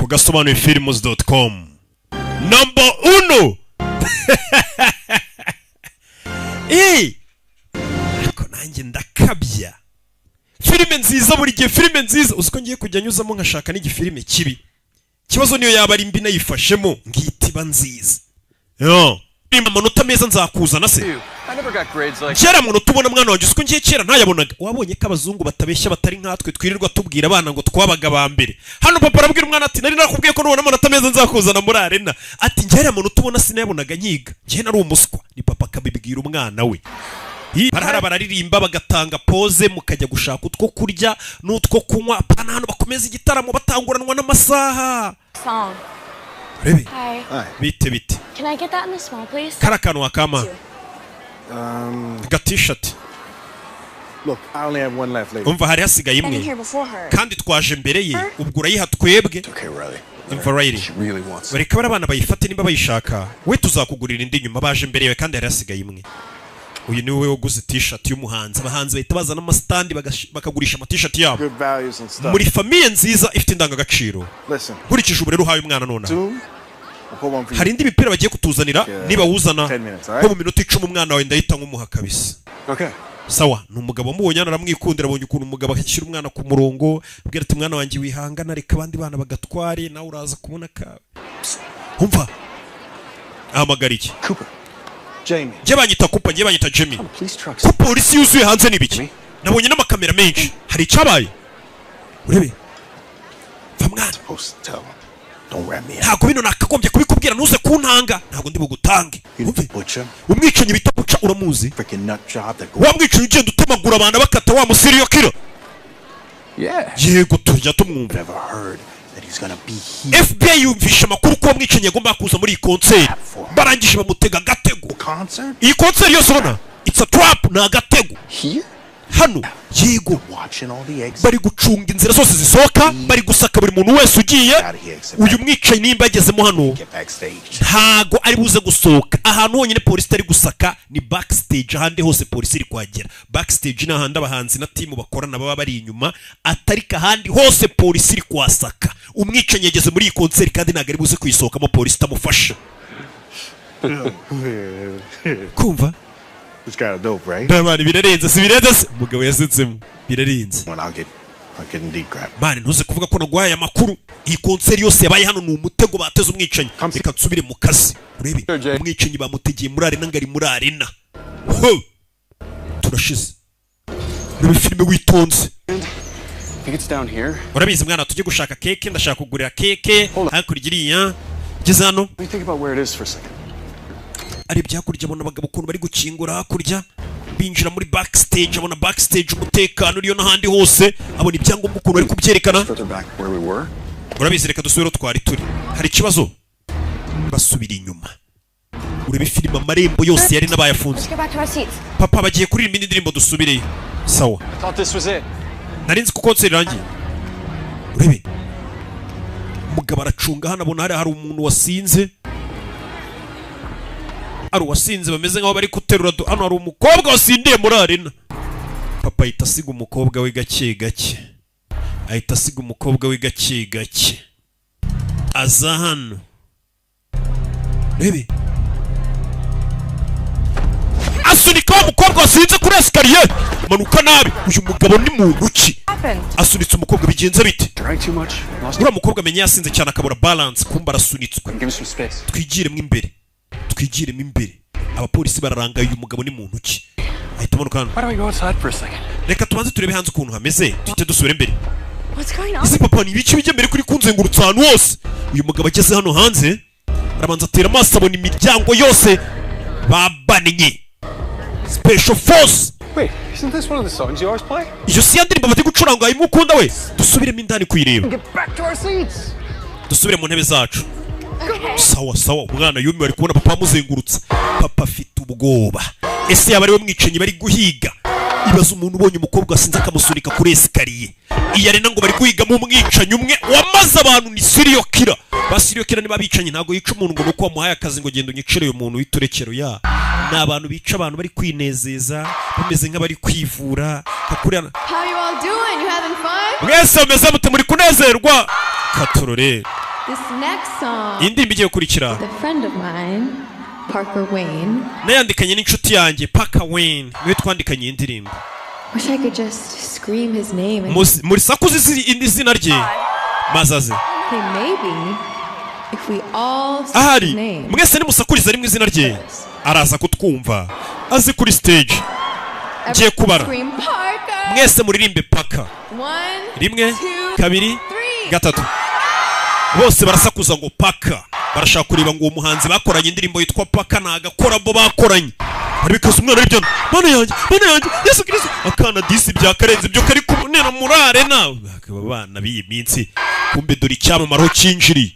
ku gasobanurifilms.com. Number 1. Ariko nanjye ndakabya. Filime nziza buri gihe, filime nziza. Uziko ngiye kujya nyuzamo nkashaka n'igifilime kibi. Kibazo niyo yaba ari mbi nayifashemo ngitiba nziza. Yo. Amanota meza nzakuzana se. Kera muntu tubona mwana wanjye usko ngiye kera ntayabonaga. Wabonye ko abazungu batabeshya batari nkatwe twirirwa tubwira abana ngo twabaga ba mbere. Hano papa arabwira umwana ati nari nakubwiye ko nubona amanota meza nzakuzana muri arena. Ati ngera muntu tubona sinayabonaga nyiga. Ngiye nari umuswa. Ni papa kabibwira umwana we. Barahara bararirimba bagatanga pose mukajya gushaka utwo kurya n'utwo kunywa pana hano bakomeza igitaramo batanguranwa n'amasaha. Rebe. Hi. Bite. Can I get that in the small, please? Karakanwa kama. T-shirt. Look, I only have one left, lady. Umva hari hasigaye imwe. Kandi twaje mbere ye ubwo urayiha twebwe. Okay, really. Umva Riley. She really wants it. Bareka barabana bayifate nimba bayishaka. We tuzakugurira indi nyuma baje mbere ye kandi hari hasigaye imwe. Uyu ni wowe waguze t-shirt y'umuhanzi. Abahanzi bahita bazana amastandi bakagurisha ama t-shirt yabo. Muri famille nziza ifite indangagaciro. Nkurikije uburere uhaye umwana nona. Hari indi mipira bagiye kutuzanira niba wuzana nko mu minota 10 umwana wawe ndahita nkumuha kabisa. Okay. Sawa, numugabo amubonye aramwikundira abonye ukuntu umugabo ashyira umwana ku murongo, abwira ati mwana wanjye wihangana reka abandi bana bagatware nawe uraza kubona ka. Umva. Ahamagara iki? Cooper. Jamie. Je banyita Cooper, je banyita Jamie. Ko polisi yuzuye hanze nibiki? Nabonye n'amakamera menshi. Hari icyabaye? Urebe. Va mwana. Ntabwo bino nakagombye kubikubwira nuze kuntanga. Ntabwo ndi bugutange. Umwicanyi bita Buca uramuzi? Wa mwicanyi ugenda utemagura abantu bakata wa musiriyo kira. Yego turya tumwumva. FBI yumvisha amakuru ko mwicanyi yagomba kuza muri concert. Barangije bamutega gatego. Iyi concert yose ubona it's a trap na gatego. Hano yego bari gucunga inzira zose zisohoka, bari gusaka buri muntu wese ugiye. Uyu mwicanyi nimba agezemo hano ntago ari buze gusohoka. Ahantu honyine polisi ari gusaka ni backstage, ahandi hose polisi iri kwagera. Backstage ni ahandi abahanzi na team bakorana baba bari inyuma, atarika ahandi hose polisi iri kwasaka. Umwicanyi yageze muri iyi concert kandi ntago ari buze kuyisohokamo polisi tamufasha. Kumva? It's kind of dope, right? Ndabari birarenze sibirenze umugabo yasetsemo birarenze. I'll get in deep crap. Mane ntuze kuvuga ko nagwaye amakuru. Iyi concert yose yabaye hano ni umutego bateze umwicanyi. Reka nsubire mu kazi. Urebe umwicanyi bamutegeye muri arena ngari muri arena. Turashize. Urebe filime witonze. Urabizi mwana tujye gushaka keke, ndashaka kugurira keke hakurya geze hano. Ari byakurya abona abagabo ukuntu bari gukingura hakurya binjira muri backstage, abona backstage umutekano uriyo n'ahandi hose, abona ibyangombwa ukuntu bari kubyerekana. Urabizi reka dusubire twari turi. Hari ikibazo basubira inyuma. Urebe filime amarembo yose yari nabayafunze. Papa bagiye kuririmba indirimbo dusubire. Sawa. Narinzi ko concert irangiye. Urebe umugabo aracunga hano abona hari umuntu wasinze. Ari wasinze bameze nkaho bari kuterura hano hari umukobwa wasindiye muri arena. Papa ahita asiga umukobwa we gake gake. Aza hano. Rebe. Asunika umukobwa wasinze kuri escalier. Manuka nabi. Uyu mugabo ni muntu ki? Asunitse umukobwa bigenze bite? Ura mukobwa amenye yasinze cyane akabura balance kumba arasunitswe. Twigiremo imbere. Abapolisi bararangaye uyu mugabo ni muntu ki? Ahita manuka hano. Reka tubanze turebe hanze ukuntu hameze. Tuhite dusubire imbere. Ese papa ni ibiki bijye mbere kuri kunzengurutsa ahantu hose? Uyu mugabo ageze hano hanze arabanza atera amaso abona imiryango yose babaniye. Special Force. Wait, isn't this one of the songs you always play? Iyo si yandirimbo bati gucuranga imukunda we. Dusubiremo indani kuyireba. Get back to our seats. Dusubire mu ntebe zacu. Sawa umwana yumi bari kubona papa amuzengurutsa. Papa afite ubwoba. Ese yaba ari we mwicanyi bari guhiga. Ibaza umuntu ubonye umukobwa asinze akamusunika kuri escalier. Iyi arena ngo bari guhiga mu mwicanyi umwe wamaze abantu ni serial killer. Ba serial killer niba bicanye ntago yica umuntu ngo nuko wamuhaye akazi ngo genda unyicire uyu muntu witurekero ya. Ni abantu bica abantu bari kwinezeza bameze nk'abari kwivura. How you all doing? You having fun? Mwese meze mute muri kunezerwa. Katorore. This next song, indirimbo igiye gukurikira a friend of mine, Parker Wayne. nayandikanye n'inshuti yanjye Parker Wayne niwe twandikanye iyi ndirimbo. Wish I could just scream his name and muri sakuzi indi zina rye mazaze hey, maybe if we all say his ahari name. mwese nimusakuriza rimwe izina rye araza kutwumva azi kuri stage. Ngiye kubara Scream Parker. mwese muririmbe Parker. 1, rimwe 2, kabiri 3. gatatu bose barasakuza ngo Parker. Barashaka kureba ngo uwo muhanzi bakoranye indirimbo yitwa Parker nagakora bo bakoranye. Ari bikaza umwana ari byana mana yanjye Yesu Kristo akana disi byakarenze byo kari kumunera muri arena. Bakaba bana b'iyi minsi kumbe dore icyamamaro cyinjiri.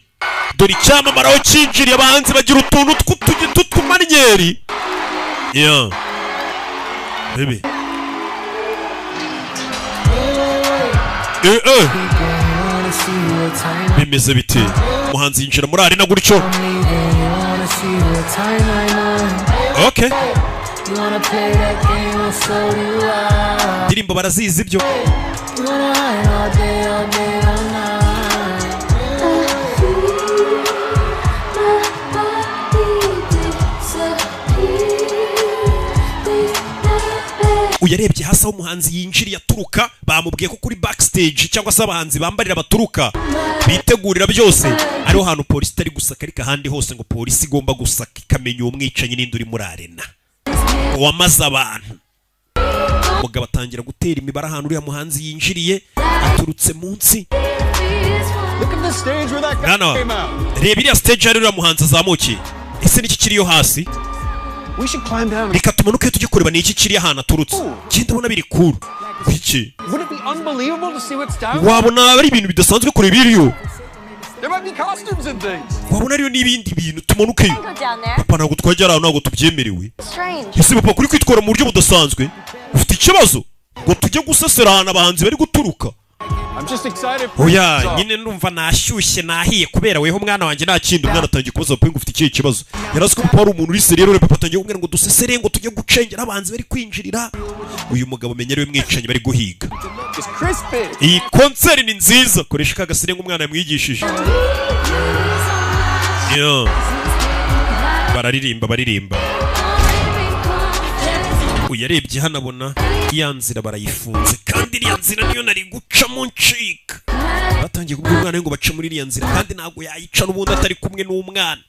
Dore icyamamaro cyinjiri abahanzi bagira utuntu tw'utumanyeri. Yeah. Baby. Bimeze bite umuhanzi yinjira muri arena gutyo. Okay. Ndirimbo barazizi ibyo. Uyarebye hasi aho umuhanzi yinjiriye aturuka bamubwiye ko kuri backstage cyangwa se abahanzi bambarira baturuka bitegurira byose ariho hantu polisi itari gusaka ariko ahandi hose ngo polisi igomba gusaka ikamenya uwo mwicanyi n'indi uri muri arena wamaze abantu. Umugabo atangira gutera imibare ahantu uriya muhanzi yinjiriye aturutse munsi. Look at the stage where that guy came out. Reba iriya stage ari uriya muhanzi azamukiye. Ese niki kiriyo hasi? We should climb down. Reka tumanuke tujye kureba niki kiri ahantu aturutse. Genda ubona biri cool. Biki? Would it be unbelievable to see what's down? Wabona ari ibintu bidasanzwe kuri biriyo. There might be costumes and things. Wabona ariyo n'ibindi bintu tumanukeyo. Go down there. Papa ntabwo twajya aho ntabwo tubyemerewe. Strange. Ese papa kuri kwitwara mu buryo budasanzwe ufite ikibazo ngo tujye gusesera ahantu abahanzi bari guturuka. I'm just excited for Oya you. nyine ndumva nashyushye nahiye kubera weho mwana wanjye nta kindi. Umwana atangiye kubaza papa ngo ufite ikihe kibazo. Yarazi ko papa ari umuntu uri serieux rero papa atangiye kumubwira ngo dusesere ngo tujye gucengera abahanzi bari kwinjirira. Uyu mugabo menyerewe mwicanyi bari guhiga. It's crispy. Iyi concert ni nziza koresha kagasire nk'umwana yamwigishije. Baririmba. Uyarebye hano abona iya nzira barayifunze kandi iriya nzira niyo nari guca mu ncika. Batangiye kubwira umwana ngo bace muri iriya nzira kandi ntabwo yayica n'ubundi atari kumwe n'umwana.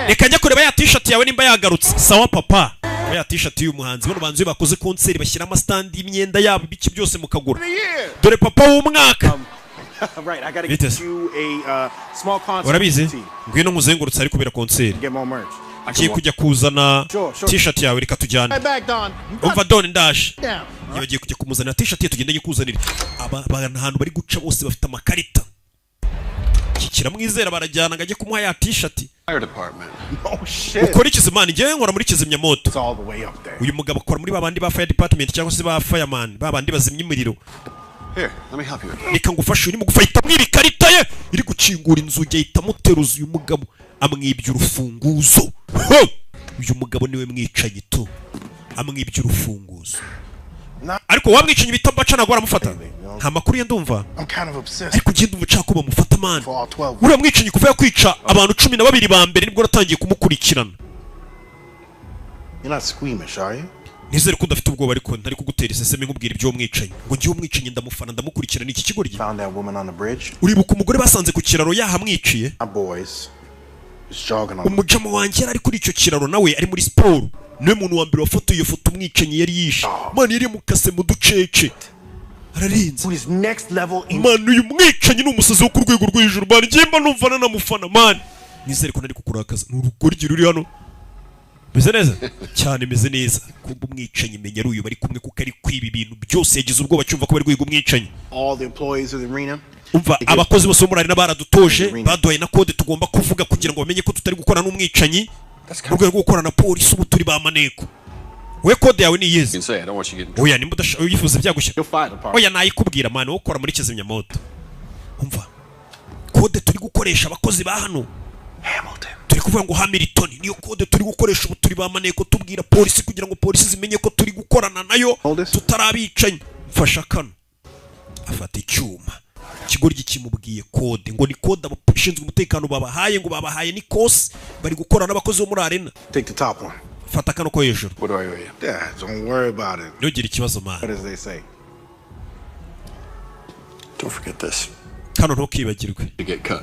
Reka njya kureba ya t-shirt yawe nimba yagarutse. Sawa papa. Ya t-shirt y'uyu muhanzi bano banzi bakoze concert bashyira amastandi y'imyenda yabo biki byose mukagura. Dore papa w'umwaka. Right, I gotta get you a small concert. Urabizi? Ngwino nkuzengurutse ari kubera concert. Get more merch. Kiye kujya kuzana t-shirt yawe reka tujyane. Back Don. Umva Don ndash. Down. Yagiye kujya kumuzana t-shirt ye tugende yikuzanira. Abantu ahantu bari guca bose bafite amakarita. Kiramwizera barajyana ngajye kumuha ya t-shirt. Fire department. Oh shit. Ukora ikizimana njye nkora muri kizimyamoto. It's all the way up there. Uyu mugabo akora muri babandi ba fire department cyangwa se ba fireman babandi bazimya imiriro. Here, let me help you. Reka ngufashe urimo gufata mwibi karita ye iri gucingura inzugi ahita muteruza uyu mugabo amwibye urufunguzo. Uyu mugabo niwe mwicanyi to amwibye urufunguzo. Ariko wamwicanyi bita baca nagora amufata. Nta makuru ye ndumva. I'm kind of obsessed. Ariko ngende umuca ko bamufata man. For all 12. Uriya mwicanyi kuva yakwica abantu 12 ba mbere nibwo natangiye kumukurikirana. You're not squeamish, are you? Nizere ko udafite ubwoba ariko ntari kugutera iseseme nkubwira ibyo mwicanyi. Ngo ngiye umwicanyi ndamufana ndamukurikirana iki kigoryi. Found that woman on the bridge. Uribuka umugore basanze ku kiraro yahamwiciye. My boys is jogging on. Umujama wanjye ari kuri icyo kiraro nawe ari muri sport. Niwe muntu wa mbere wafotoye iyo foto umwicanyi yari yishe. Man yari mukase mu ducece. Ararinze. Who is next level in. Man uyu mwicanyi ni umusazi wo ku rwego rwo hejuru. Man ngimba numva namufana man. Nizere ko nari kukurakaza. N'urugoryi ruri hano. Meze neza? Cyane meze neza. Kumba umwicanyi menya ari uyu bari kumwe kuko ari kwiba ibintu byose yagize ubwoba cyumva ko bari guhiga umwicanyi. All the employees of the arena. Umva abakozi bose muri arena baradutoje baduhaye na code tugomba kuvuga kugira ngo bamenye ko tutari gukora n'umwicanyi. Mu rwego rwo gukora na polisi ubu turi ba maneko. We code yawe ni yeze. Oya nimba uyifuza byagushyira. Oya nayikubwira man wo gukora muri kizimyamoto. Umva code turi gukoresha abakozi ba hano. Hamilton. Turi kuvuga ngo Hamilton niyo code turi gukoresha ubu turi ba maneko tubwira polisi kugira ngo polisi zimenye ko turi gukorana nayo tutarabicanye. Mfasha kano. Afata icyuma. ikigoryi kimubwiye kode ngo ni kode abashinzwe umutekano babahaye ngo babahaye ni kosi bari gukora n'abakozi bo muri arena. Take the top one. Fata kano ko hejuru. What do I owe you? Yeah, don't worry about it. Ntugire ikibazo man. What as they say? Don't forget this. Kano ntukibagirwe. You get cut.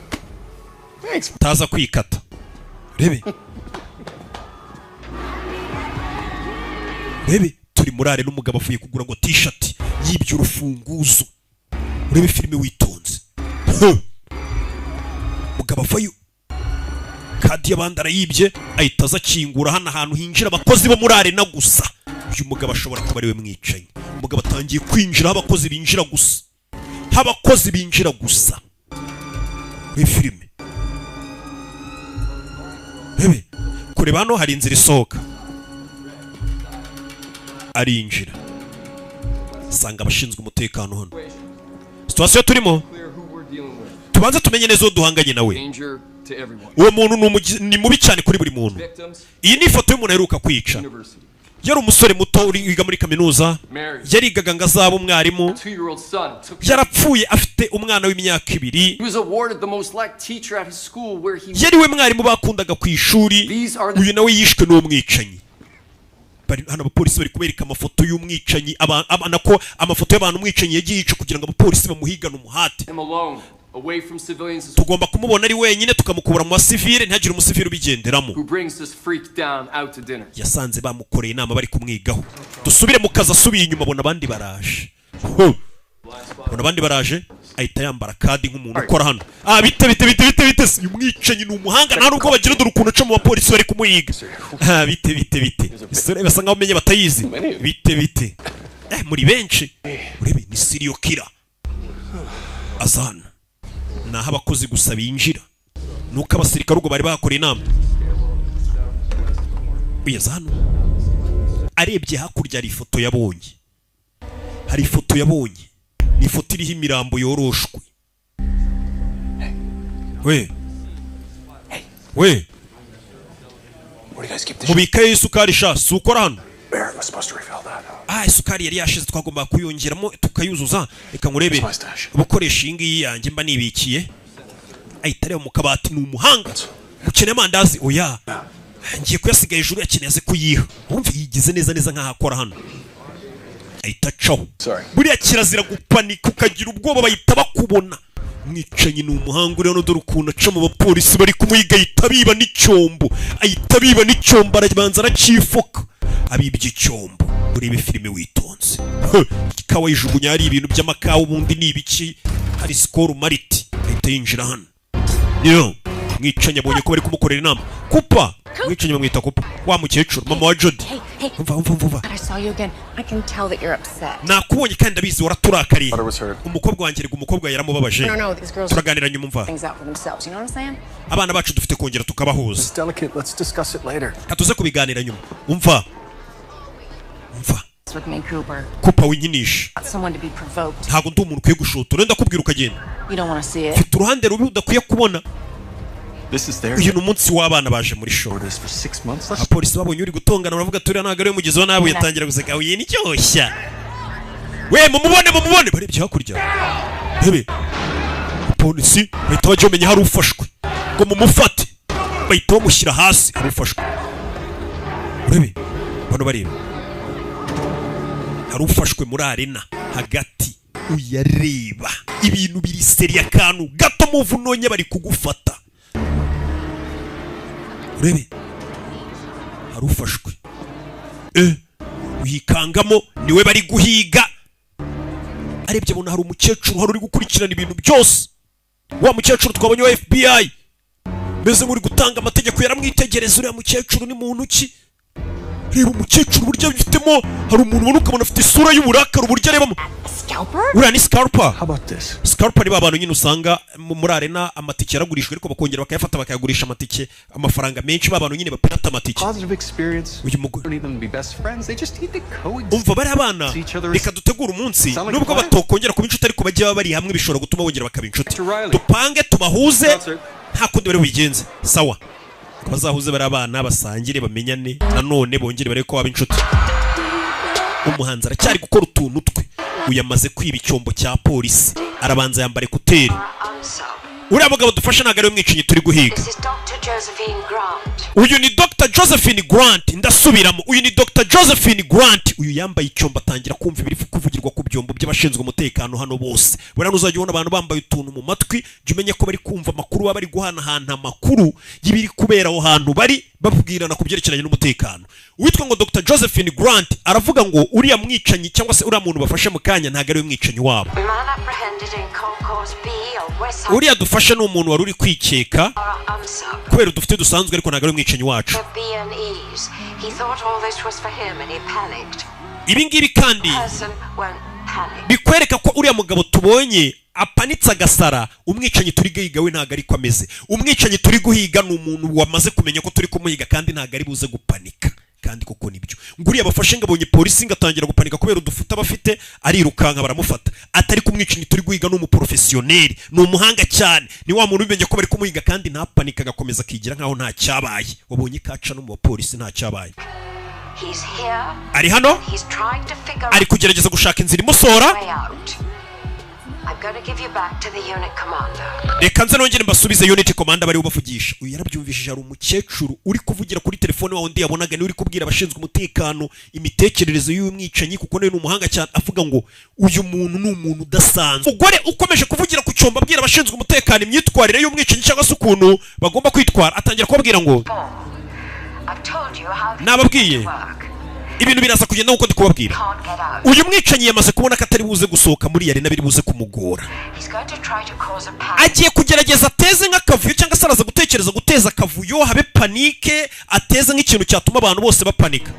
Thanks. Taza kwikata. Rebe. Rebe turi muri arena umugabo avuye kugura ngo t-shirt yibye urufunguzo. Urebe filime witonze. Mugabo afayo. Kadi y'abandi arayibye ahita aza kingura hano ahantu hinjira abakozi bo muri arena gusa. Uyu mugabo ashobora kuba ari we mwicanyi. Umugabo atangiye kwinjira abakozi binjira gusa. Abakozi binjira gusa. Muri filime. Rebe kureba hano hari inzira isohoka. Arinjira. Sanga abashinzwe umutekano hano. Situation turimo. Tubanze tumenye neza duhanganye nawe. Uwo muntu ni mubi cyane kuri buri muntu. Iyi ni ifoto y'umuntu aheruka kwica. Yari umusore muto uriga muri kaminuza. Yarigaga ngo azaba umwarimu. Yarapfuye afite umwana w'imyaka 2. Yari we mwarimu bakundaga ku ishuri. Uyu nawe yishwe n'uwo mwicanyi. Hano abapolisi bari kubereka amafoto y'umwicanyi nako amafoto y'abantu umwicanyi yagiye yica kugira ngo abapolisi bamuhigane umuhate. Tugomba kumubona ari wenyine tukamukubura mu basivile ntihagire umusivile ubigenderamo. Yasanze bamukoreye inama bari kumwigaho. Dusubire mu kazi asubiye inyuma abona abandi baraje. Abona abandi baraje ahita yambara kadi nk'umuntu ukora hano. Bite uyu mwicanyi ni umuhanga nta nubwo bagira dore ukuntu aca mu bapolisi bari kumuhiga. Bite isore basa nkaho umenye batayizi. Bite muri benshi urebe ni serial killer. Azana naho abakozi gusa binjira nuko abasirikare ubwo bari bakora inama. Uyazana arebye hakurya hari ifoto yabonye. Hari ifoto yabonye. Ni ifoto iriho imirambo yoroshwe. We mubika y'isukari sha si ukora hano. Isukari yari yashize twagomba kuyongeramo tukayuzuza. Reka nkurebere ubukoresha iyi ngiyi yanjye mba nibikiye. Ahita areba mu kabati ni umuhanga. Ukeneye amandazi oya ngiye kuyasiga hejuru yakeneye aze kuyiha. Wumva yigize neza nk'aho akora hano. Ahita caho. Buriya kirazira gupanika ukagira ubwoba bahita bakubona. Mwicanyi ni umuhanga uriho dore ukuntu aca mu bapolisi bari kumuhiga ahita biba n'icyombo. Ahita biba n'icyombo arabanza aracifoka. Abibye icyombo. Urebe filime witonze. Ikawa yijugunya hari ibintu by'amakawa ubundi ni ibiki. Hari Skol Mariti. Ahita yinjira hano. Mwicanyi abonye ko bari kumukorera inama. Kupa. Mwicanyi bamwita Kupa. Wa mukecuru mama wa Jody. Umva. Nakubonye kandi ndabizi waraturakariye. Umukobwa wanjye rega umukobwa yaramubabaje. Turaganira nyuma umva. Abana bacu dufite kongera tukabahuza. Katuze kubiganira nyuma. Umva. Kupa winyinisha. Ntabwo ndi umuntu ukwiye gushotora ndakubwira ukagenda. Mfite uruhande rubi udakwiye kubona. Uyu ni umunsi w'abana baje muri show. Abapolisi babonye uri gutongana baravuga turi ntabwo ari we mugizi wa nabi yatangira guseka uye ni cyoshya. We mumubone barebye hakurya. Bebe. Polisi bahita bajya bamenya hari ufashwe. Ngo mumufate. Bahita bamushyira hasi hari ufashwe. Urebe. Bano bareba. Hari ufashwe muri arena hagati. Uyareba. Ibintu biri seri akantu gato muvunonye bari kugufata. Urebe hari ufashwe uyikangamo niwe bari guhiga. Arebye abona hari umukecuru hari uri gukurikirana ibintu byose. Wa mukecuru twabonye wa FBI meze muri gutanga amategeko yaramwitegereza. Uriya mukecuru ni muntu ki? Reba umukecuru burya bifitemo hari umuntu ubona ukabona afite isura y'uburakari burya arebamo. Uriya ni Scalper. Scalper ni babantu nyine usanga muri arena amatike yaragurishwe ariko bakongera bakayafata bakayagurisha amatike amafaranga menshi babantu nyine bapirata amatike. Umva bari abana reka dutegura umunsi nubwo batokongera kuba inshuti ariko bajye bari hamwe bishobora gutuma bongera bakaba inshuti. Dupange tubahuze nta kundi bari bigenze. Sawa bazahuze bari abana basangire bamenyane nanone bongere bare ko baba inshuti. umuhanzi aracyari gukora utuntu twe uyamaze kwiba icyombo cya polisi arabanza yambara ekuteri uriya mugabo dufashe ntabwo ari we mwicanyi turi guhiga uyu ni Dr. Josephine Grant ndasubiramo uyu ni Dr. Josephine Grant uyu yambaye icyombo atangira kumva ibiri kuvugirwa ku byombo by'abashinzwe umutekano hano bose buriya uzajya ubona abantu bambaye utuntu mu matwi jya umenya ko bari kumva amakuru baba bari guhanahana amakuru y'ibiri kubera aho hantu bari babwirana ku byerekeranye n'umutekano uwitwa ngo Dr. Josephine Grant aravuga ngo uriya mwicanyi cyangwa se uriya muntu bafashe mu kanya ntabwo ari we mwicanyi wabo uriya dufashe ni umuntu wari uri kwikeka kubera udufite dusanzwe ariko ntabwo ari umwicanyi wacu ibi ngibi kandi bikwereka ko uriya mugabo tubonye apanitse agasara umwicanyi turi guhiga we ntabwo ariko ameze umwicanyi turi guhiga ni umuntu wamaze kumenya ko turi kumuhiga kandi ntabwo ari buze gupanika kandi koko nibyo nguriya bafashe ngabonye polisi ngatangira gupanika kubera udufuta bafite arirukanka baramufata atari kumwicanyi turi guhiga n'umuprofessioneri ni umuhanga cyane ni wa muntu ubimenye ko bari kumuhiga kandi ntapanika agakomeza akigira nkaho nta cyabaye wabonye kaca no mu polisi nta cyabaye ari hano ari kugerageza gushaka inzira imusora reka nze nongere mbasubize unit commander bari ubavugisha uyu yarabyumvishije ari umukecuru uri kuvugira kuri telefone wa undi yabonaga ni uri kubwira abashinzwe umutekano imitekerereze y'uyu mwicanyi kuko nawe ni umuhanga cyane avuga ngo uyu muntu ni umuntu udasanzwe ugore ukomeje kuvugira ku cyombo abwira abashinzwe umutekano imyitwarire y'umwicanyi cyangwa se ukuntu bagomba kwitwara atangira kubabwira ngo nababwiye ibintu biraza kugenda nkuko ndikubabwira uyu mwicanyi yamaze kubona ko atari buze gusohoka muri arena biri buze kumugora agiye kugerageza ateze nk'akavuyo cyangwa se araza gutekereza guteza akavuyo habe panike ateze nk'ikintu cyatuma abantu bose bapanika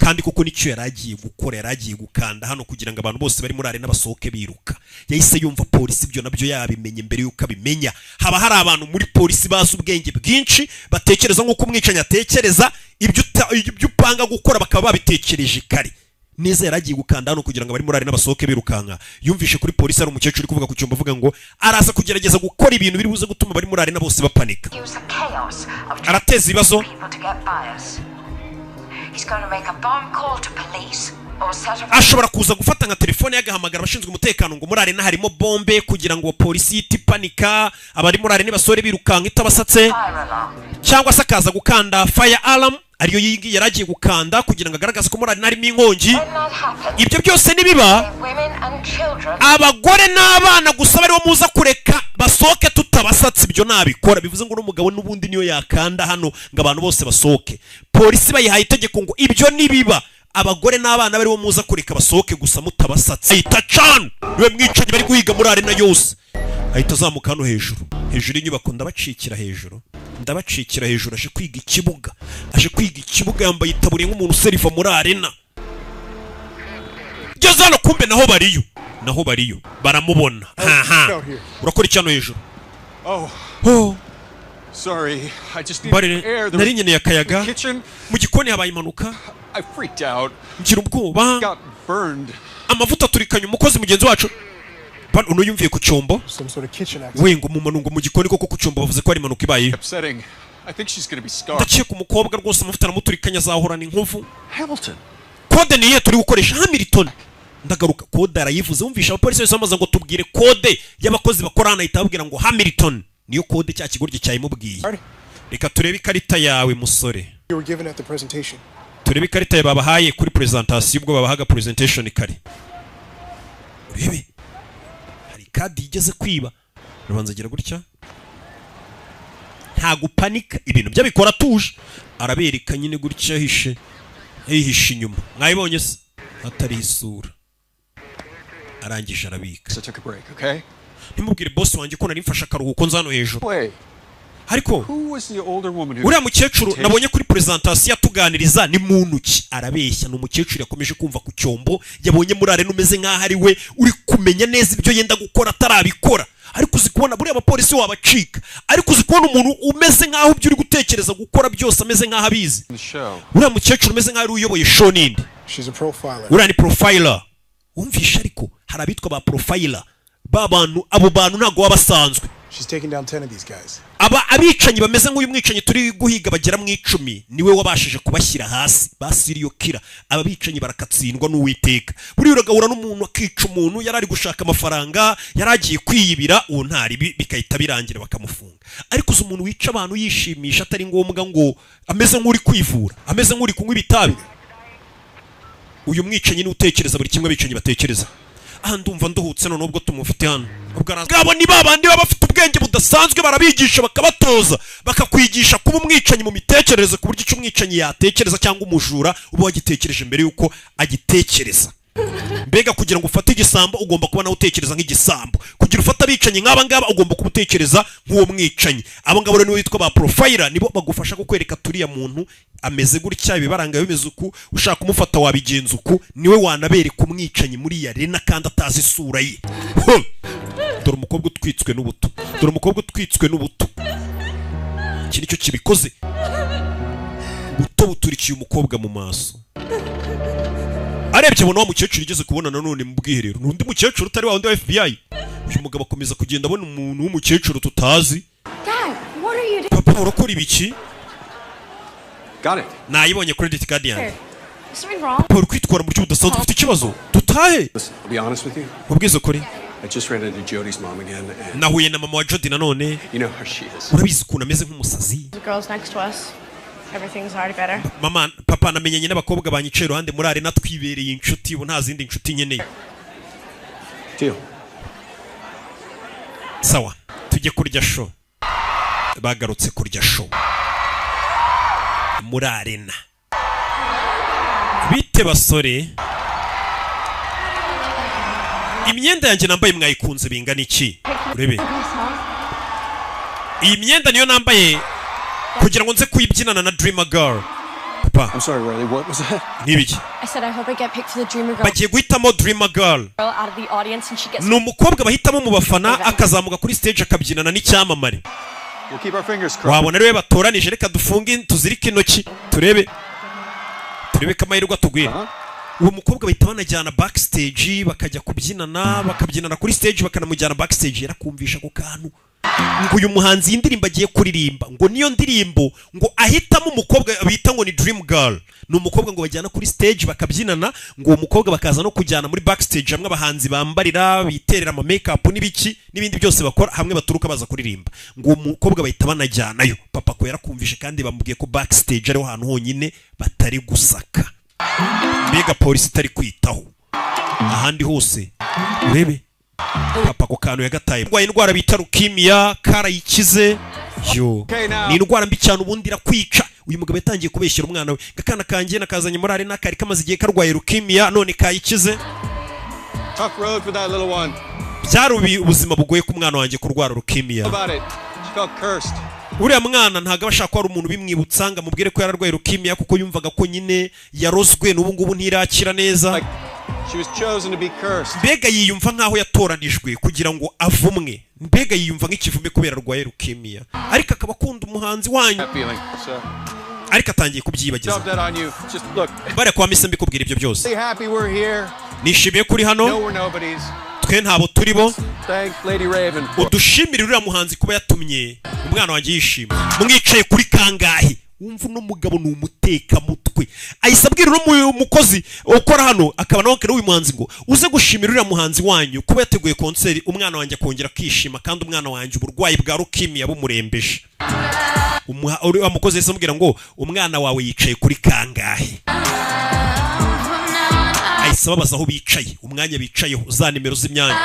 kandi kuko nicyo yaragiye gukora yaragiye gukanda hano kugira ngo abantu bose bari muri arena basohoke biruka yahise yumva polisi ibyo nabyo yabimenye mbere yuko abimenya haba hari abantu muri polisi bazi ubwenge bwinshi batekereza nk'uko umwicanyi atekereza ibyo upanga gukora bakaba babitekereje kare neza yaragiye gukanda hano kugira ngo bari muri arena basohoke birukanka yumvishe kuri polisi ari umukecuru uri kuvuga ku cyumba avuga ngo araza kugerageza gukora ibintu biri buze gutuma bari muri arena bose bapanika arateza ibibazo ashobora kuza gufata nka telefone yagahamagara abashinzwe umutekano ngo muri arena harimo bombe kugira ngo polisi yite ipanika abari muri arena basore birukanka itabasatse cyangwa se akaza gukanda fire alarm ariyo yingi yaragiye gukanda kugira ngo agaragaze ko muri arena harimo inkongi ibyo byose nibiba abagore n'abana gusa bariho muza kureka basohoke tutabasatse ibyo nabikora bivuze ngo n'umugabo n'ubundi niyo yakanda hano ngo abantu bose basohoke polisi bayihaye itegeko ngo ibyo nibiba abagore n'abana bariho muza kureka basohoke gusa mutabasatse ahita cana niwe mwicanyi bari guhiga muri arena yose ahita azamuka hano hejuru y'inyubako ndabacikira hejuru aje kwiga ikibuga yambaye itaburiye nk'umuntu useriva muri arena geze hano kumbe naho bariyo baramubona urakora icyano hejuru Sorry, I just need air. Nari nkeneye akayaga mu gikoni habaye impanuka I freaked out. ngira ubwoba Got burned. amavuta turikanye umukozi mugenzi wacu uno yumviye ku cyombo wengo mu manungo mu gikoni koko ku cyombo bavuze ko ari impanuka ibaye ndaciye ku mukobwa rwose amavuta aramuturikanya azahorana inkovu Hamilton kode niye turi gukoresha Hamilton ndagaruka kode arayivuze wumvisha abapolisi bose bamaze ngo tubwire kode y'abakozi bakora hano ahita babwira ngo Hamilton niyo kode cya kigoryi cyayimubwiye reka turebe ikarita yawe musore turebe ikarita yawe babahaye kuri presentation ubwo babahaga presentation kare urebe hari kadi igeze kwiba rubanza agira gutya nta gupanika ibintu byabikora tuje arabereka nyine gutya hihishe inyuma mwayibonye se atari isura arangije arabika nimubwire boss wanjye ko nari mfasha akaruhuko nzano hejuru ariko uriya mukecuru nabonye kuri presentation yatuganiriza ni muntu ki arabeshya ni umukecuru yakomeje kumva ku cyombo yabonye muri arena umeze nk'aho ari we uri kumenya neza ibyo yenda gukora atarabikora ariko uzikubona buriya abapolisi wabacika ariko uzikubona umuntu umeze nk'aho ibyo uri gutekereza gukora byose ameze nk'aho abizi uriya mukecuru umeze nk'aho ari uyoboye show ninde uriya ni profiler wumvisha ariko hari abitwa ba profiler abo bantu ntabwo baba basanzwe She's taking down 10 of these guys. aba abicanyi bameze nk'uyu mwicanyi turi guhiga bagera mu 10 niwe wabashije kubashyira hasi basiriyo kira. Aba bicanyi barakatsindwa n'Uwiteka. Buri uragahura n'umuntu akica umuntu yarari gushaka amafaranga yaragiye kwiyibira uwo ntari bikahita birangira bakamufunga. Ariko uzi umuntu wica abantu yishimisha atari ngombwa ngo ameze nk'uri kwivura, ameze nk'uri kunywa ibitabi. Uyu mwicanyi n'utekereza buri kimwe abicanyi batekereza. Ndumva nduhutse none ubwo tumufite hano. Ubwo ni babandi baba bafite ubwenge budasanzwe barabigisha bakabatoza bakakwigisha kuba umwicanyi mu mitekerereze ku buryo icyo umwicanyi yatekereza cyangwa umujura uba wagitekereje mbere yuko agitekereza. Mbega kugira ngo ufate igisambo ugomba kuba nawe utekereza nk'igisambo. Kugira ufata abicanyi nk'aba ngaba ugomba kubutekereza nk'uwo mwicanyi. Abo ngabo rero witwa ba profiler nibo bagufasha kukwereka turiya muntu ameze gutya ibibaranga bimeze uku ushaka kumufata wabigenza uku niwe wanabereka umwicanyi muri ya rena kandi atazi isura ye. Dore umukobwa utwitswe n'ubuto. Dore umukobwa utwitswe n'ubuto. Iki nicyo kibikoze. Buto buturikiye umukobwa mu maso. Arebye abona wa mukecuru igeze kubona nanone mu bwiherero. N'undi mukecuru utari wa wundi wa FBI. Uyu mugabo akomeza kugenda abona umuntu w'umukecuru tutazi. Dad, what are you doing? Papa urakora ibiki? Got it. Nayibonye credit card yanjye. Is something wrong? Paul kwitwara mu buryo budasanzwe ufite ikibazo. Dutahe. Listen, I'll be honest with you. Ubwiza kuri. I just ran into Jody's mom again and Nahuye na mama wa Jody nanone. you know how she is. Urabizi ukuntu ameze nk'umusazi. The girls next to us. Everything's already better. Mama papa namenyanye n'abakobwa banyicaye iruhande muri arena twibereye inshuti ubu nta zindi inshuti nkeneye. Deal. Sawa tujye kurya show. Bagarutse kurya show muri arena. Bite basore, imyenda yanjye nambaye mwayikunze bingana iki? Urebe iyi myenda niyo nambaye kugira ngo nze kuyibyinana na Dreamer Girl. Papa I'm sorry, Riley, what was that? nibiki? I said I hope I get picked for the Dreamer Girl Bagiye guhitamo Dreamer Girl. out of the audience and she gets Ni umukobwa bahitamo mu bafana akazamuka kuri stage akabyinana n'icyamamare. We'll keep our fingers crossed. Wabona rero batoranije reka dufunge tuzirike intoki turebe kamahirwe atugwira. Uwo mukobwa bahita banajyana backstage bakajya kubyinana bakabyinana kuri stage bakanamujyana backstage yarakumvisha ko kantu ngo uyu muhanzi y'indirimbo agiye kuririmba ngo niyo ndirimbo ngo ahitamo umukobwa bita ngo ni Dream Girl. Ni umukobwa ngo bajyana kuri stage bakabyinana ngo uwo mukobwa bakaza no kujyana muri backstage hamwe abahanzi bambarira biterera ama makeup n'ibiki n'ibindi byose bakora hamwe baturuka baza kuririmba ngo uwo mukobwa bahita banajyanayo. Papa ko yarakumvishe kandi bamubwiye ko backstage ariho hantu honyine batari gusaka. Mbega polisi itari kwitaho ahandi hose urebe. Papa ko kantu yagataye ndwaye indwara bita leukemia karayikize yo ni indwara mbi cyane ubundi irakwica. Uyu mugabo yatangiye kubeshyira umwana we gakana kanjye nakazanye muri arena kari kamaze igihe karwaye leukemia none kayikize. Tough road for that little one. Byari ubuzima bugoye ku mwana wanjye kurwara leukemia. About it. She felt cursed. Uriya mwana ntago abashaka ko ari umuntu bimwibutsa ngo amubwire ko yararwaye leukemia kuko yumvaga ko nyine yarozwe n'ubu ngubu ntirakira neza. Like she was chosen to be cursed. Mbega yiyumva nkaho yatoranijwe kugira ngo avumwe. Mbega yiyumva nk'ikivume kubera arwaye leukemia. Ariko akaba akunda umuhanzi wanyu. That feeling. So Ariko atangiye kubyibagiza. dump that on you. Just look. Bare kwa mise mbikubwira ibyo byose. Stay happy we're here. Nishimiye kuri No, hano. we're nobodies. Twe ntabo turi bo. Thank Lady Raven. Udushimire uriya muhanzi kuba yatumye umwana wanjye yishima. Mwicaye kuri kangahe. Wumva no mugabo ni umuteka mutwe. Ahise abwira umukozi ukora hano akaba nawe kare uyu muhanzi ngo uze gushimira uriya muhanzi wanyu kuba yateguye concert umwana wanjye akongera kwishima kandi umwana wanjye uburwayi bwa leukemia bumurembeje. Uriya mukozi yese amubwira ngo umwana wawe yicaye kuri kangahe. Ahise ababaza aho bicaye umwanya bicayeho za nimero z'imyanya.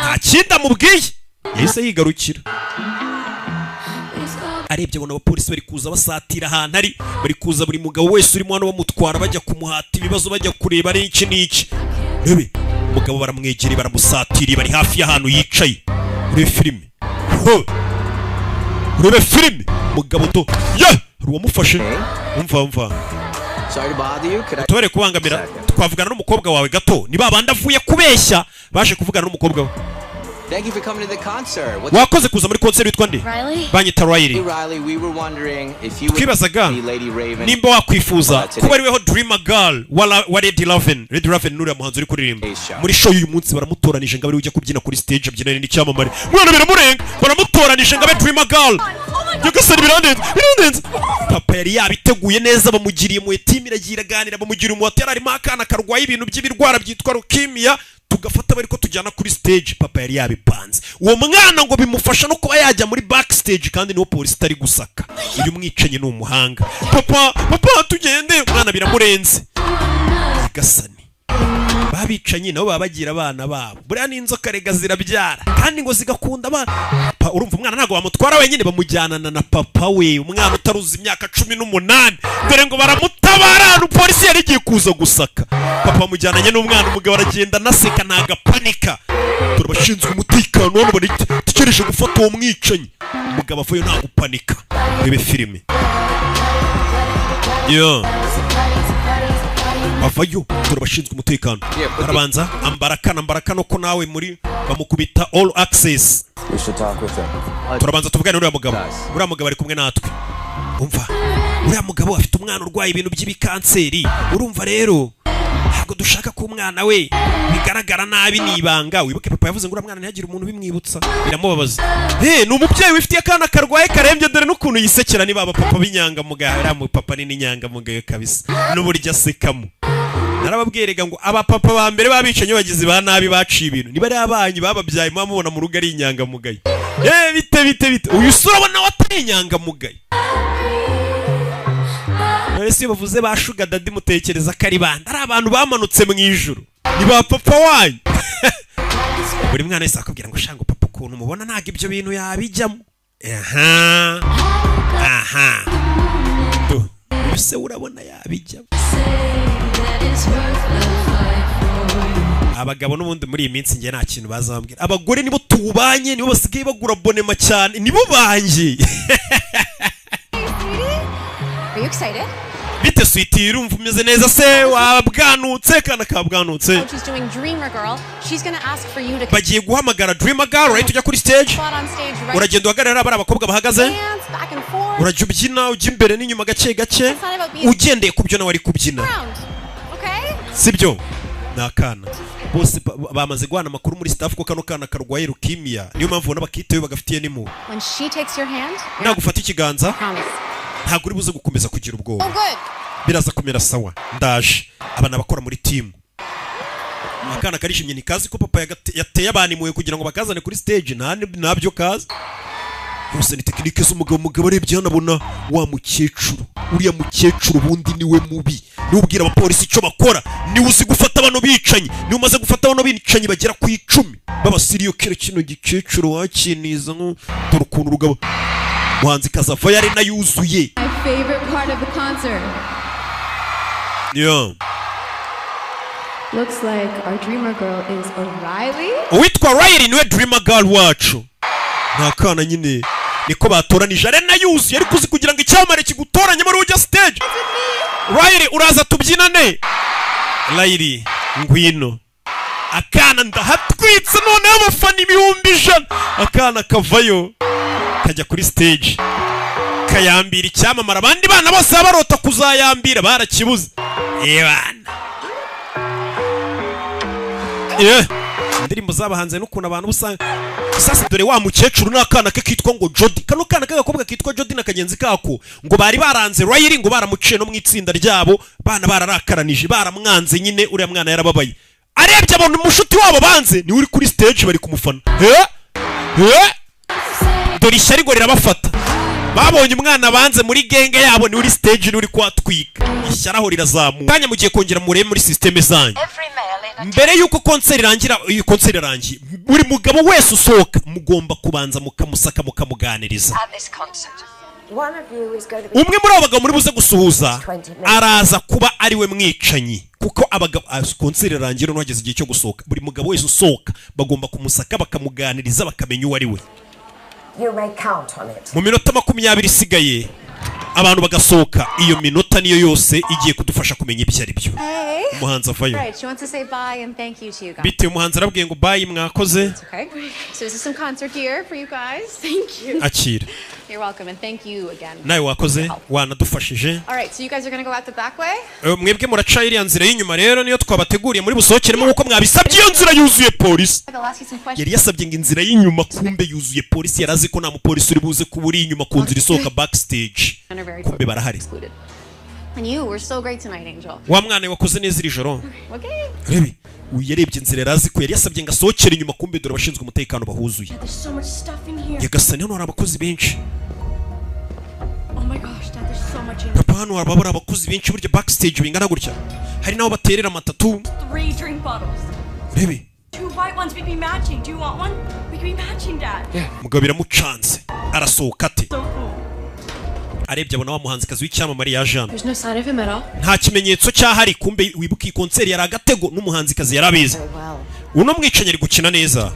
Nta kindi amubwiye yahise yigarukira. Arebye abona abapolisi bari kuza basatira ahantu ari bari kuza buri mugabo wese urimo hano bamutwara bajya kumuhata ibibazo bajya kureba ari iki n'iki. Rebe umugabo baramwegereye baramusatiriye bari hafi y'ahantu yicaye. Urebe filime urebe filime umugabo to ye ruwamufashe umva Sorry to bother you. Could I tubare kubangamira twavugana n'umukobwa wawe gato ni babandi avuye kubeshya baje kuvugana n'umukobwa we. Thank you for coming to the concert. wakoze kuza muri concert witwa nde Riley? banyita Riley Riley, we were wondering if you twibazaga would be Lady Raven. nimba wakwifuza kuba ariweho Dreamer Girl wa Lady Raven nuriya muhanzi uri kuririmba muri show y'uyu munsi baramutoranije ngo ari ujya kubyina kuri stage abyinane n'icyamamare mwana biramurenga baramutoranije ngo abe Dreamer Girl Nyagasani birandenze papa yari yabiteguye neza bamugiriye mu team iragira ganira bamugiriye umuhoteli arimo akana karwaye ibintu by'ibirwara byitwa leukemia tugafata bari ko tujyana kuri stage papa yari yabipanze uwo mwana ngo bimufasha no kuba yajya muri backstage kandi niwo polisi itari gusaka uyu mwicenye ni umuhanga papa tugende umwana biramurenze Nyagasani babicanye nabo babagira abana babo buriya n'inzoka rega zirabyara kandi ngo zigakunda abana urumva umwana ntago bamutwara wenyine bamujyanana na papa we umwana utaruzi imyaka 18 dore ngo baramutabara polisi yari igiye kuza gusaka papa bamujyananye n'umwana umugabo aragenda naseka ntagapanika turabashinzwe umutekano hano baritegereje gufata uwo mwicanyi umugabo avuye nta gupanika rebe filime avayo turabashinzwe umutekano arabanza ambarakano ko nawe muri bamukubita all access turabanza tuvugane n'uriya mugabo ari kumwe natwe umva uriya mugabo afite umwana urwaye ibintu by'ibikanseri urumva rero ntabwo dushaka ko umwana we bigaragara nabi nibanga wibuke papa yavuze ngo uriya mwana ntihagire umuntu bimwibutsa biramubabaza ni umubyeyi wifitiye akana karwaye karembye dore n'ukuntu yisekera niba abapapa b'inyangamugayo uriya mupapa ni n'inyangamugayo kabisa n'uburyo asekamo narababwirega ngo abapapa ba mbere babicanye bagize ba nabi baciye ibintu niba ari abanyi bababyaye mubona mu rugo ari inyangamugayo bite uyu sura abona watari inyangamugayo Nonese iyo bavuze ba Sugar Daddy mutekereza ko ari bande ari abantu bamanutse mu ijuru ni ba papa wanyu buri mwana wese akubwira ngo shango papa ukuntu mubona ntago ibyo bintu yabijyamo ese urabona yabijyamo abagabo n'ubundi muri iyi minsi nge nta kintu bazambwira abagore nibo tubanye nibo basigaye bagura bonema cyane nibo banje Are you excited? bite sweetie urumva umeze neza se wabwanutse kana kabwanutse She's doing Dreamer Girl. She's going to ask for you to bagiye guhamagara Dreamer Girl right ujya kuri stage spot on stage right. uragenda uhagarara abari abakobwa bahagaze Dance back and forth. urajya ubyina ujya imbere n'inyuma gake ugendeye ku byo nawe ari kubyina Round. Okay? sibyo nakana bose bamaze guhana amakuru muri staff ko kano kana karwaye leukemia niyo mpamvu ubona bakitewe bagafitiye n'imu When she takes your hand, nagufata ikiganza promise. ntabwo uri buze gukomeza kugira ubwoba Oh, good. biraza kumera sawa ndaje abana bakora muri team akana karishimye ni kazi ko papa yateye abantu imuye kugira ngo bakazane kuri stage nabyo kazi yose ni tekinike z'umugabo arebye hanabona wa mukecuru uriya mukecuru bundi niwe mubi niwe ubwira abapolisi icyo bakora niwe uzi gufata abantu bicanye niwe umaze gufata abantu bicanye bagera ku 10 babasiriyo kera kino gikecuru wakiniza ngo dore ukuntu rugabo muhanzi kazava yari nayuzuye My favorite part of the concert. Looks like our Dreamer Girl is Riley. uwitwa Riley niwe Dreamer Girl wacu nta kana nyine niko batoranije ari nayuzuye ariko uzi kugira ngo icyamare kigutoranye muri ujya stage Riley uraza tubyinane Riley ngwino akana ndahatwitse none abafana 100,000 akana kavayo kajya kuri stage kayambira icyamamara abandi bana bose barota kuzayambira barakibuze bana indirimbo zabahanze n'ukuntu abantu busanga sasa dore wa mukecuru n'akana ke kitwa ngo Jody kano kana k'agakobwa kitwa Jody na kagenzi kako ngo bari baranze Riley ngo baramuciye no mu itsinda ryabo bana bararakaranije baramwanze nyine uriya mwana yarababaye arebye abantu mushuti wabo banze ni uri kuri stage bari kumufana dore ishyari ngo rirabafata babonye umwana banze muri genge yabo ni uri stage ni uri kwatwika ishyari aho rirazamuka kanya mugiye kongera murebe muri systeme zanyu mbere yuko concert irangira iyi concert irangiye buri mugabo wese usohoka mugomba kubanza mukamusaka mukamuganiriza umwe muri abo bagabo muri buze gusuhuza araza kuba ari we mwicanyi kuko abagabo concert irangira no hageze igihe cyo gusohoka buri mugabo wese usohoka bagomba kumusaka bakamuganiriza bakamenya uwo ari we mu minota 20 isigaye abantu bagasohoka iyo minota niyo yose igiye kudufasha kumenya ibyo ari byo umuhanzi avayo. Right, she wants to say bye and thank you to you guys. Bite umuhanzi arabwiye ngo bye mwakoze. Okay. So this is some concert gear for you guys. Thank you. Akira. You're welcome and thank you again. Nawe wakoze wanadufashije. All right, so you guys are going to go out the back way? Mwebwe muraca iriya nzira y'inyuma rero niyo twabateguriye muri busohokeremo nkuko mwabisabye. Iyo nzira yuzuye polisi. I'll ask you some questions. Yari yasabye ngo inzira y'inyuma kumbe yuzuye polisi, yarazi ko nta mupolisi uri buze kuburi inyuma ku nzira isohoka backstage. Kumbe barahari. And you were so great tonight, Angel. Wa mwana wakoze neza iri joro. Okay. Rebi, uyarebye inzira yarazi ko yari yasabye ngo asohokere inyuma kumbe dore abashinzwe umutekano bahuzuye. There's so much stuff in here. Yagasani hano hari abakozi benshi. Oh my gosh, Dad, there's so much in Papa hano hari abakozi benshi burya backstage bingana gutya. Hari naho baterera amatatu. 3 drink bottles. Rebi. 2 white ones, we'd be matching. Do you want one? We could be matching, Dad. Mugabo biramucanze. Arasohoka ate. So cool. Arebye abona wa muhanzikazi w'icyamamare yaje hano. There's no sign of him at all. Nta kimenyetso cyahari kumbe wibuka iyi konseri yari agatego n'umuhanzikazi yarabizi. Uno mwicanye ari gukina neza.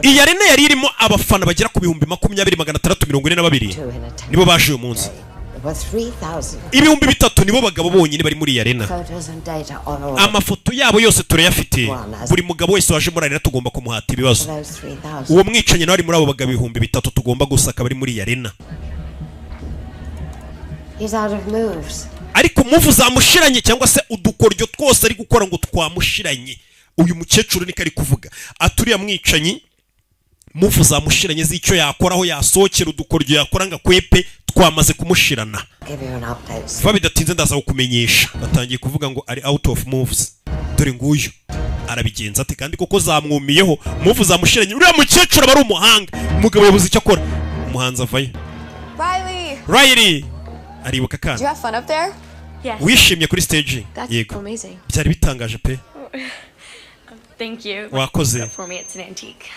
Iyi arena yari irimo abafana bagera ku 20,642 nibo baje uyu munsi. 3,000 nibo bagabo bonyine bari muri iyi arena. Amafoto yabo yose turayafite. Buri mugabo wese waje muri arena tugomba kumuhata ibibazo. Uwo mwicanye nawe ari muri abo bagabo 3,000 tugomba gusaka bari muri iyi arena. Ariko muvu zamushiranye cyangwa se udukoryo twose ari gukora ngo twamushiranye. Uyu mukecuru niko ari kuvuga aturiya mwicanyi muvu zamushiranye z'icyo yakoraho yasohokera udukoryo yakora nga kwepe twamaze kumushirana. Bidatinze ndaza kukumenyesha. Batangiye kuvuga ngo ari out of moves. Dore nguyu arabigenza ate kandi koko zamwumiyeho muvu zamushiranye. Uriya mukecuru aba ari umuhanga. Umugabo yabuze icyo akora. Umuhanzi avayo. Riley aribuka kandi. Did you have fun up there? Yes. Wishimye kuri stage. That's amazing. Byari bitangaje pe. Thank you. Wakoze. For me, it's an antique.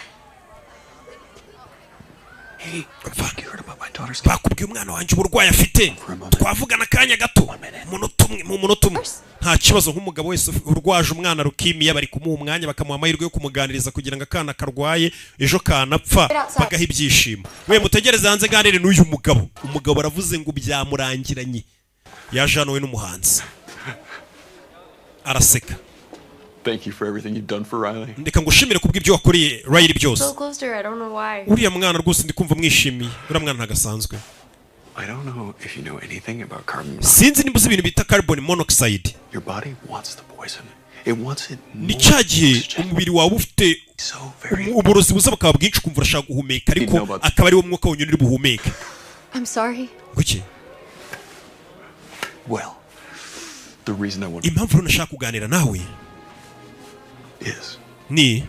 Hey, you heard about my daughter's bakubwiye umwana wanjye uburwayi afite. Twavugana kanya gato. Mu munota umwe. Nta kibazo nk'umugabo wese urwaje umwana rukimiye bari kumuha umwanya bakamuha amahirwe yo kumuganiriza kugira ngo akana karwaye ejo kanapfa bagaha ibyishimo. We mutegereze hanze ganire n'uyu mugabo. Umugabo aravuze ngo byamurangiranye. Yaje hano we n'umuhanzi. Araseka. Thank you for everything you've done for Riley. Ndeka ngushimire kubw'ibyo wakoreye Riley byose. So close to her, I don't know why. Uriya mwana rwose ndikumva mwishimiye. Uriya mwana ntagasanzwe. I don't know if you know anything about carbon monoxide. Sinzi nimba uzi ibintu bita carbon monoxide. Your body wants the poison. It wants it. Ni cyagiye umubiri wawe ufite uburozi buza bakaba bwinshi kumva urashaka guhumeka ariko akaba ari wo mwuka wonyine uri buhumeke. I'm sorry. Guki. Well, the reason I want impamvu rero nashaka kuganira nawe is ni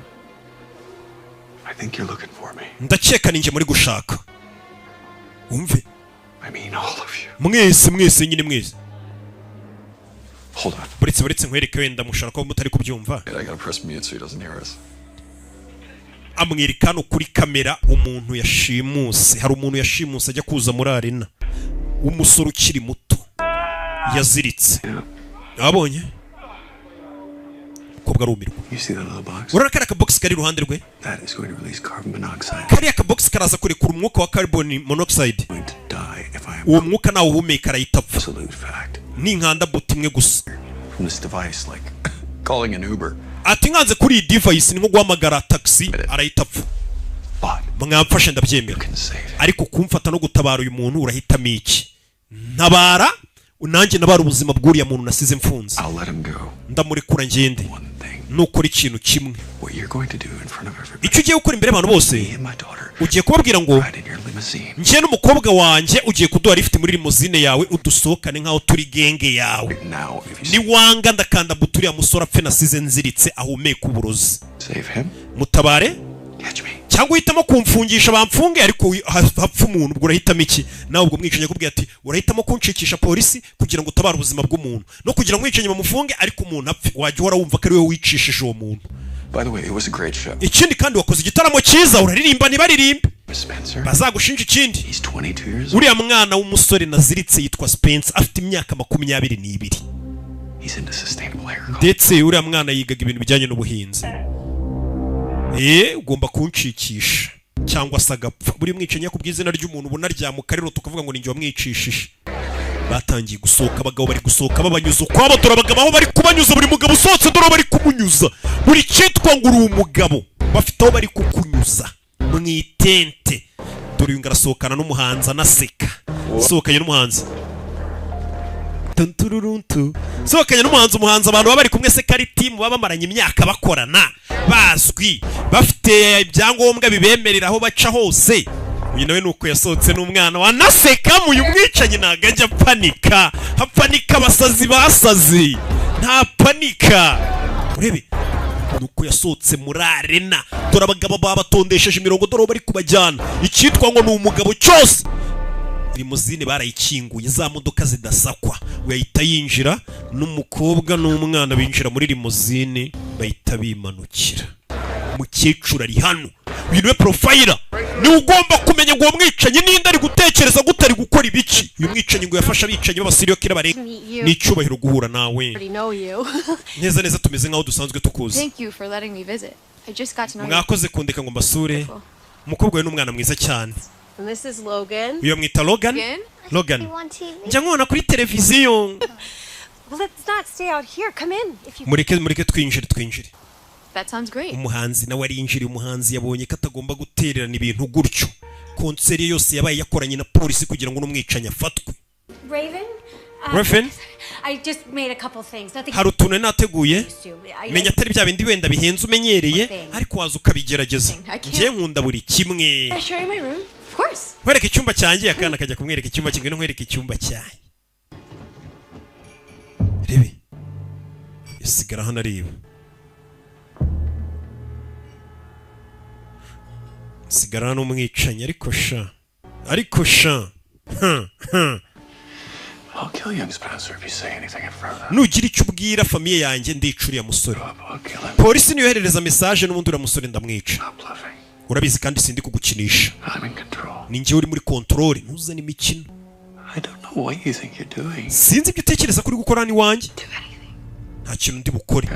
I think you're looking for me. ndakeka ninjye muri gushaka. Umve. I mean all of you. Mwese nyine mwese. Hold on. Buretse nkwereke wenda mushaka ko mutari kubyumva. I gotta press mute so he doesn't hear us. Amwerekano kuri kamera umuntu yashimuse. Hari umuntu yashimuse ajya kuza muri arena. Umusore ukiri muto. Yaziritse. Abonye? Kobwa rumirwa. You see that little box? Urara kari box kari ruhande rwe? That is going to release carbon monoxide. Kari box karaza kurekura umwuka wa carbon monoxide. Going to die if I am. Uwo mwuka nawo uhumeka arayitapfa. Absolute fact. Ni nkanda buti imwe gusa. From this device like calling an Uber. Ati nkanze kuri iyi device ni nko guhamagara taxi arayitapfa. Mwamfashe ndabyemera. Ariko kumfata no gutabara uyu muntu urahitamo iki? Ntabara nanjye nabara ubuzima bw'uriya muntu nasize mfunze. Ndamurekura ngende. Nukora ikintu kimwe. Icyo ugiye gukora imbere y'abantu bose ugiye kubabwira ngo njye n'umukobwa wanjye ugiye kuduha lift muri limousine yawe udusohokane nkaho turi genge yawe. Ni wanga ndakanda buturiya musore apfe nasize nziritse ahumeka uburozi. Mutabare cyangwa uhitamo kumfungisha bamfunge ariko hapfa umuntu ubwo urahitamo iki? Nawe ubwo mwicanyi akubwiye ati urahitamo kunshikisha polisi kugira ngo utabare ubuzima bw'umuntu no kugira ngo mwicanyi bamufunge ariko umuntu apfe wajya uhora wumva ko ari we wicishije uwo muntu. By the way, it was a great show. Ikindi kandi wakoze igitaramo cyiza uraririmba ntibaririmbe. Bazagushinja ikindi. Uriya mwana w'umusore naziritse yitwa Spencer afite imyaka 22. Ndetse uriya mwana yigaga ibintu bijyanye n'ubuhinzi. Ugomba kunshikisha cyangwa se agapfa. Buri mwicanyi yakubwiye izina ry'umuntu ubunaryama ukariro tukavuga ngo ninjye wamwicishije. batangiye gusohoka, abagabo bari gusohoka babanyuza ukwabo, dore abagabo aho bari kubanyuza, buri mugabo usohotse dore bari kumunyuza, buri cyitwa ngo uri umugabo bafite aho bari kukunyuza mu itente. Dore uyu ngarasohokana n'umuhanzi anaseka, sohokanye n'umuhanzi sohokanye n'umuhanzi, umuhanzi abantu baba bari kumwe se kari team baba bamaranye imyaka bakorana, bazwi, bafite ibyangombwa bibemerera aho baca hose. Uyu nawe nuko yasohotse n'umwana wanaseka, uyu mwicanyi ntago ajya panika, hapanika abasazi basazi, nta panika. Urebe nuko yasohotse muri arena, dore abagabo babatondesheje imirongo, dore bari kubajyana, icyitwa ngo ni umugabo cyose. Limuzine barayikinguye, za modoka zidasakwa, uyahita yinjira n'umukobwa n'umwana binjira muri limuzine bahita bimanukira. Umukecuru ari hano, uyu niwe profiler, ni ugomba kumenya ngo uwo mwicanyi ninde, ari gutekereza gute, ari gukora ibiki. Uyu mwicanyi ngo yafasha abicanyi b'abasiriyo kera bare, ni icyubahiro guhura nawe. Neza neza tumeze nkaho dusanzwe tukuzi. Mwakoze kundeka ngo mbasure. Umukobwa we n'umwana mwiza cyane. And this is Logan. Uyo mwita Logan? Logan. Njya nkubona kuri televiziyo. Well, let's not stay out here. Come in if you. Mureke twinjire. That sounds great. Umuhanzi nawe ari yinjira, umuhanzi yabonye ko atagomba gutererana ibintu gutyo. Konseri yose yabaye yakoranye na polisi kugira ngo n'umwicanya afatwe. Raven? I just made a couple things. Nothing. Hari utuntu nateguye. Menya atari bya bindi wenda bihenze umenyereye, ariko waza ukabigerageza. Ngiye nkunda buri kimwe. Nkwereke icyumba cyanjye, akana kajya kumwereka icyumba kimwe, nkwereke icyumba cyanjye. Rebe. Isigara hano areba. Sigara hano umwicanyi ariko sha. I'll kill you, Spencer, if you say anything in front of them. Nugira icyo ubwira famiye yanjye ndicuriye musore. Polisi niyo yoherereza message n'ubundi uramusore ndamwica. Urabizi kandi sindi kugukinisha. Ni njye uri muri control, ntuzane imikino. I don't know what you think you're doing. Sinzi ibyo utekereza kuri gukora ni wanjye. Nta kintu ndi bukore.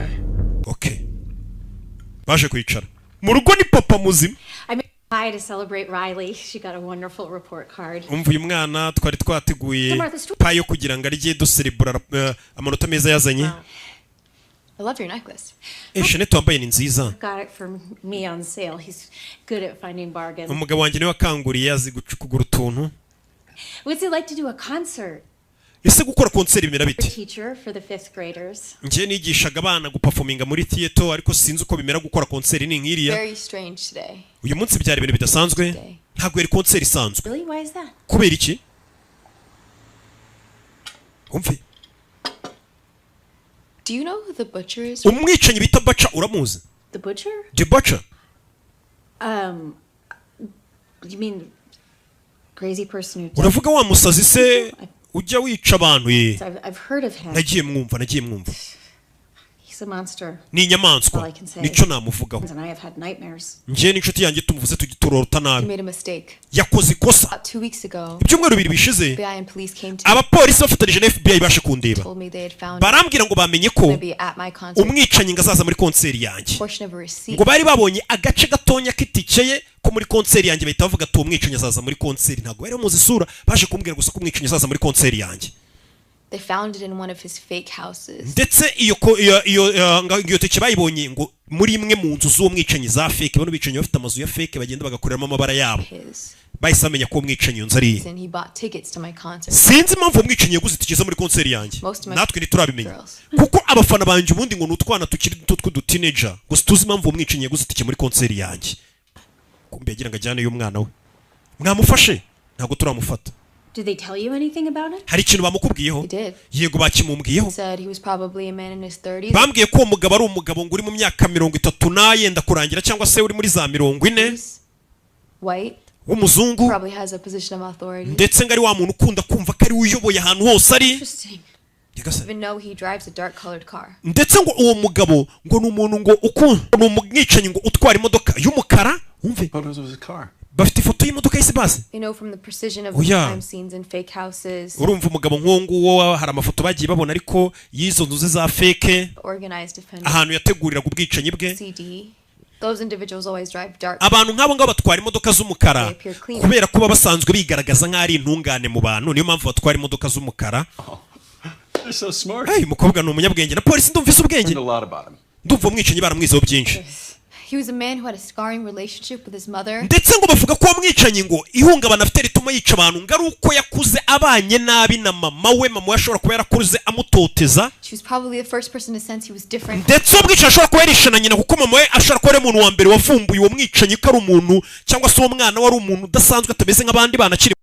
Okay. Baje kwicara. Mu rugo ni papa muzima. To celebrate Riley. She got a wonderful report card. Umva uyu mwana twari twateguye payo kugira ngo arije duserebura amanota meza yazanye. I love your necklace. Jeanette wambaye ni nziza. Got it from me on sale. He's good at finding bargains. Umugabo wanjye niwe wakanguriye azi kugura utuntu. Would you like to do a concert? Ese gukora konseri bimera bite? Teacher for the 5th graders. Ngiye nigishaga abana guperforminga muri theater, ariko sinzi uko bimera gukora konseri ni nkiriya. Very strange today. Uyu munsi byari ibintu bidasanzwe. Ntabwo yari konseri isanzwe. Really? Why is that? Kubera iki? Umve. Do you know who the butcher is? Umwicanyi bita Butcher uramuzi? The butcher? The Butcher. You mean crazy person who? Uravuga wa musazi se ujya wica abantu ye? I've heard of him. Nagiye mwumva. He's a monster. Ni inyamaswa. Nico namuvugaho. And I have had nightmares. Ngiye n'inshuti yanjye tumuvuze tugiturota nabi. You made a mistake. Yakoze ikosa. 2 weeks ago. Ibyumweru bibiri bishize. FBI and police came to. Abapolisi bafatanije na FBI bashe kundeba. Told me they had found. Barambwira ngo bamenye ko umwicanyi ngazaza muri konseri yanjye. Ngo bari babonye agace gatonya kitikeye ko muri konseri yanjye bahita bavuga ati umwicanyi azaza muri konseri. Ntago bari muzi sura, baje kumbwira gusa ko umwicanyi azaza muri konseri yanjye. They found it in one of his fake houses. Ndetse iyo teke bayibonye ngo muri imwe mu nzu z'uwo mwicanyi za fake, bano bicanyi bafite amazu ya fake bagenda bagakoreramo amabara yabo. Bahise bamenya ko umwicanyi yunze ari. Sinzi impamvu umwicanyi yaguze itike zo muri konseri yanjye. Natwe ntiturabimenya. Kuko abafana banjye ubundi ngo nutwana tukiri duto tw'udutineja. Gusa tuzi impamvu umwicanyi yaguze itike muri konseri yanjye. Kumbe yagira ngo ajyane y'umwana we. Mwamufashe? Ntabwo turamufata. Did they tell you anything about it? Hari ikintu bamukubwiyeho? Yego bakimumbwiyeho. Said he was probably a man in his 30s. Bambwiye ko umugabo ari umugabo ngo uri mu myaka 30 na yenda kurangira cyangwa se uri muri za 40. White. W'umuzungu. Probably has a position of authority. Ndetse ngari wa muntu ukunda kumva ko ari uyoboye ahantu hose ari. Even though he drives a dark colored car. Ndetse ngo uwo mugabo ngo ni umuntu ngo ukunda umwicanyi ngo utwara imodoka y'umukara. Umve. Bafite ifoto y'imodoka y'isi base. You know, from the precision of the crime scenes in fake houses. Urumva umugabo nk'uwo hari amafoto bagiye babona ariko y'izo nzu za fake. Organized defender. Ahantu yategurira ubwicanyi bwe. CD. Those individuals always drive dark. abantu nk'abo ngabo batwara imodoka z'umukara kubera ko basanzwe bigaragaza nk'ari intungane mu bantu, niyo mpamvu batwara imodoka z'umukara. They're so smart. Hey, umukobwa ni umunyabwenge na polisi ndumvise ubwenge. Ndumva umwicanyi baramwizeho byinshi. He was a man who had a scarring relationship with his mother. Ndetse ngo bavuga ko umwicanyi ngo ihungabana afite rituma yica abantu ngari uko yakuze abanye nabi na mama we ashobora kuba yarakuze amutoteza. She was probably the first person to sense he was different. Ndetse umwicanyi ashobora kuba yarishananye nyina kuko mama we ashobora kuba ari umuntu wa mbere wavumbuye uwo mwicanyi ko ari umuntu cyangwa se uwo mwana wari umuntu udasanzwe atameze nk'abandi bana akiri